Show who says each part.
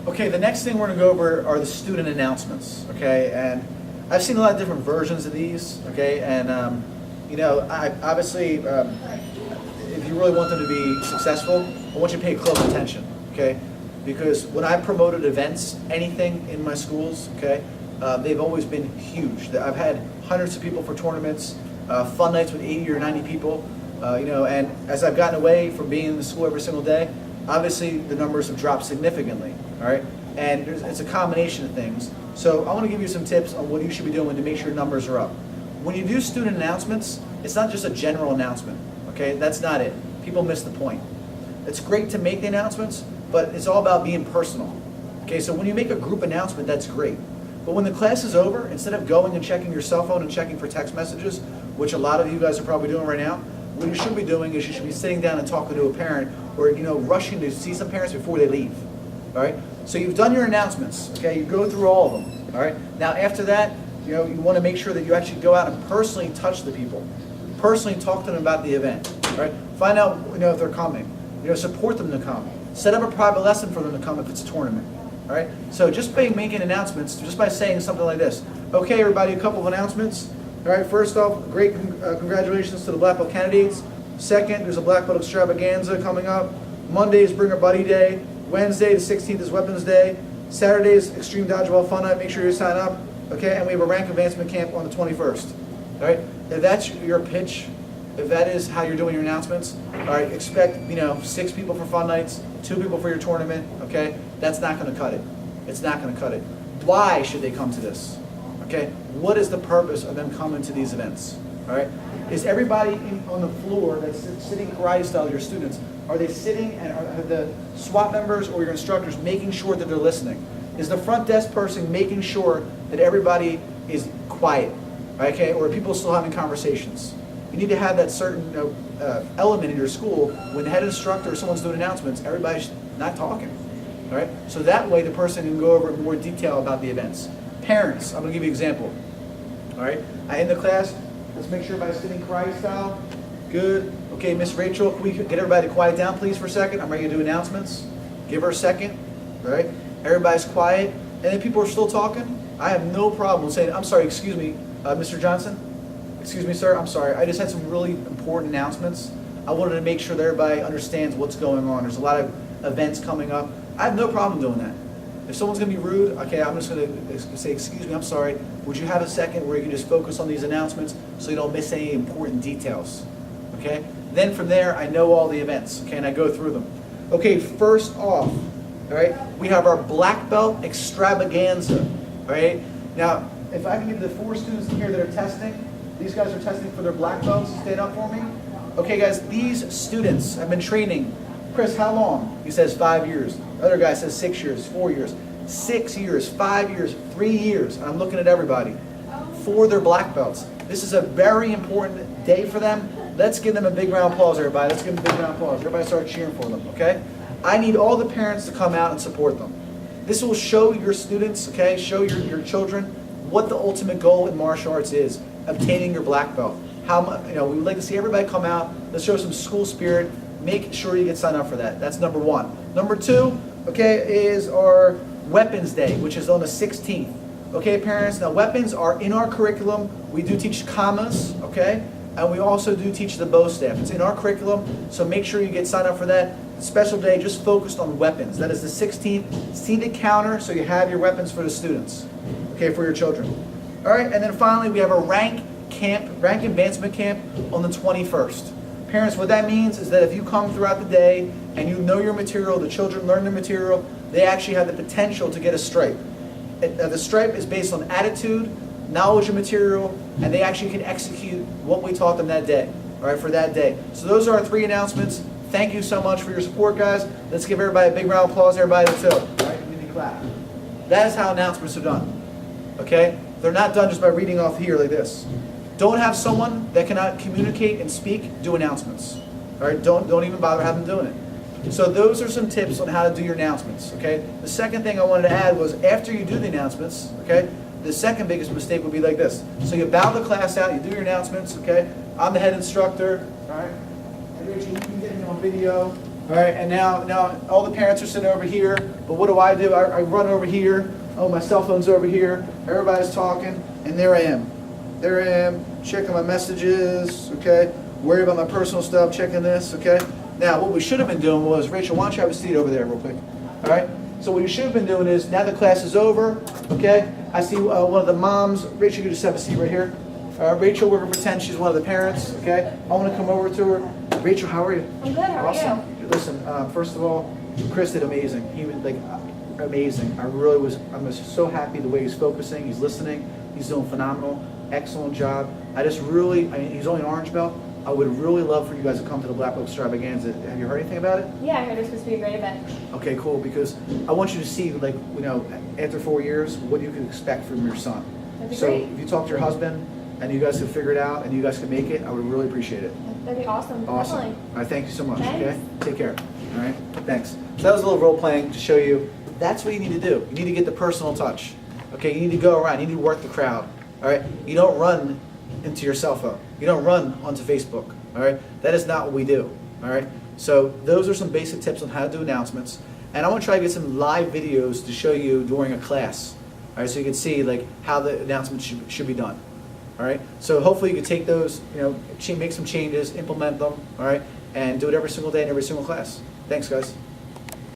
Speaker 1: Okay, the next thing we're going to go over are the student announcements, okay? And I've seen a lot of different versions of these, okay? And, I obviously, if you really want them to be successful, I want you to pay close attention, okay? Because when I promoted events, anything in my schools, okay, they've always been huge. I've had hundreds of people for tournaments, fun nights with 80 or 90 people, and as I've gotten away from being in the school every single day, obviously the numbers have dropped significantly, all right? And it's a combination of things. So I want to give you some tips on what you should be doing to make sure your numbers are up. When you do student announcements, it's not just a general announcement, okay? That's not it. People miss the point. It's great to make the announcements, but it's all about being personal. Okay, so when you make a group announcement, that's great. But when the class is over, instead of going and checking your cell phone and checking for text messages, which a lot of you guys are probably doing right now, what you should be doing is you should be sitting down and talking to a parent, or rushing to see some parents before they leave. All right. So you've done your announcements. Okay, you go through all of them. All right. Now after that, you want to make sure that you actually go out and personally touch the people, personally talk to them about the event. All right. Find out if they're coming. Support them to come. Set up a private lesson for them to come if it's a tournament. All right. So just by making announcements, just by saying something like this. Okay, everybody, a couple of announcements. All right. First off, great congratulations to the Black Belt candidates. Second, there's a Black Belt extravaganza coming up. Monday is Bring a Buddy Day. Wednesday, the 16th, is Weapons Day. Saturday is Extreme Dodgeball Fun Night. Make sure you sign up. Okay, and we have a rank advancement camp on the 21st. All right. If that's your pitch, if that is how you're doing your announcements, all right, expect 6 people for fun nights, 2 people for your tournament. Okay, that's not going to cut it. It's not going to cut it. Why should they come to this? Okay, what is the purpose of them coming to these events? All right, is everybody on the floor that's sitting karate style, your students, are they sitting and are the SWAT members or your instructors making sure that they're listening? Is the front desk person making sure that everybody is quiet? Okay, or are people still having conversations? You need to have that certain element in your school when the head instructor or someone's doing announcements, everybody's not talking. All right, so that way the person can go over in more detail about the events. Parents, I'm going to give you an example. All right, I end the class. Let's make sure everybody's sitting karate style. Good. Okay, Miss Rachel, can we get everybody to quiet down, please, for a second? I'm ready to do announcements. Give her a second. All right, everybody's quiet, and then people are still talking. I have no problem saying, I'm sorry, excuse me, Mr. Johnson. Excuse me, sir, I'm sorry. I just had some really important announcements. I wanted to make sure that everybody understands what's going on. There's a lot of events coming up. I have no problem doing that. If someone's going to be rude, okay, I'm just going to say, excuse me, I'm sorry. Would you have a second where you can just focus on these announcements so you don't miss any important details? Okay? Then from there, I know all the events, okay, and I go through them. Okay, first off, all right, we have our Black Belt extravaganza, all right? Now, if I can give the 4 students in here that are testing, these guys are testing for their black belts. Stand up for me. Okay, guys, these students have been training. Chris, how long? He says 5 years. The other guy says 6 years, 4 years, 6 years, 5 years, 3 years. I'm looking at everybody for their black belts. This is a very important day for them. Let's give them a big round of applause, everybody. Let's give them a big round of applause. Everybody start cheering for them, okay? I need all the parents to come out and support them. This will show your students, okay, show your children what the ultimate goal in martial arts is. Obtaining your black belt. We would like to see everybody come out. Let's show some school spirit. Make sure you get signed up for that. That's number 1. Number 2, okay, is our Weapons Day, which is on the 16th. Okay, parents. Now, weapons are in our curriculum. We do teach commas, okay, and we also do teach the bow staff. It's in our curriculum, so make sure you get signed up for that. Special day just focused on weapons. That is the 16th. See the counter so you have your weapons for the students, okay, for your children. All right, and then finally we have a rank advancement camp on the 21st. Parents, what that means is that if you come throughout the day and you know your material, the children learn the material, they actually have the potential to get a stripe. The stripe is based on attitude, knowledge of material, and they actually can execute what we taught them that day, all right, for that day. So those are our 3 announcements. Thank you so much for your support, guys. Let's give everybody a big round of applause, everybody that's up. All right, give me a clap. That is how announcements are done, okay? They're not done just by reading off here like this. Don't have someone that cannot communicate and speak do announcements. All right, don't even bother having them doing it. So those are some tips on how to do your announcements, okay? The second thing I wanted to add was after you do the announcements, okay, the second biggest mistake would be like this. So you bow the class out, you do your announcements, okay? I'm the head instructor, all right? And Rachel, you can get me on video. All right, and now all the parents are sitting over here, but what do? I run over here. Oh, my cell phone's over here. Everybody's talking, and there I am. There I am, checking my messages, okay? Worry about my personal stuff, checking this, okay? Now, what we should have been doing was, Rachel, why don't you have a seat over there real quick? All right? So what you should have been doing is, now the class is over, okay? I see one of the moms. Rachel, you can just have a seat right here. Rachel, we're going to pretend she's one of the parents, okay? I want to come over to her. Rachel, how are you?
Speaker 2: I'm good, how are you?
Speaker 1: Listen, first of all, Chris did amazing. He was like amazing. I'm just so happy the way he's focusing, he's listening, he's doing phenomenal, excellent job. He's only an orange belt. I would really love for you guys to come to the Black Book Extravaganza. Have you heard anything about it?
Speaker 2: Yeah, I heard it's supposed to be a great event.
Speaker 1: Okay, cool, because I want you to see, like, after 4 years, what you can expect from your son.
Speaker 2: That'd be
Speaker 1: So
Speaker 2: great.
Speaker 1: if you talk to your husband and you guys can figure it out and you guys can make it, I would really appreciate it.
Speaker 2: That'd be awesome.
Speaker 1: Awesome.
Speaker 2: Definitely.
Speaker 1: All right, thank you so much,
Speaker 2: Thanks.
Speaker 1: okay? Take care, all right? Thanks. So that was a little role playing to show you that's what you need to do. You need to get the personal touch, okay? You need to go around, you need to work the crowd, all right? You don't run into your cell phone. You don't run onto Facebook, all right? That is not what we do, all right? So those are some basic tips on how to do announcements. And I want to try to get some live videos to show you during a class, all right? So you can see like how the announcements should be done. All right, so hopefully you can take those, make some changes, implement them, all right, and do it every single day in every single class. Thanks, guys.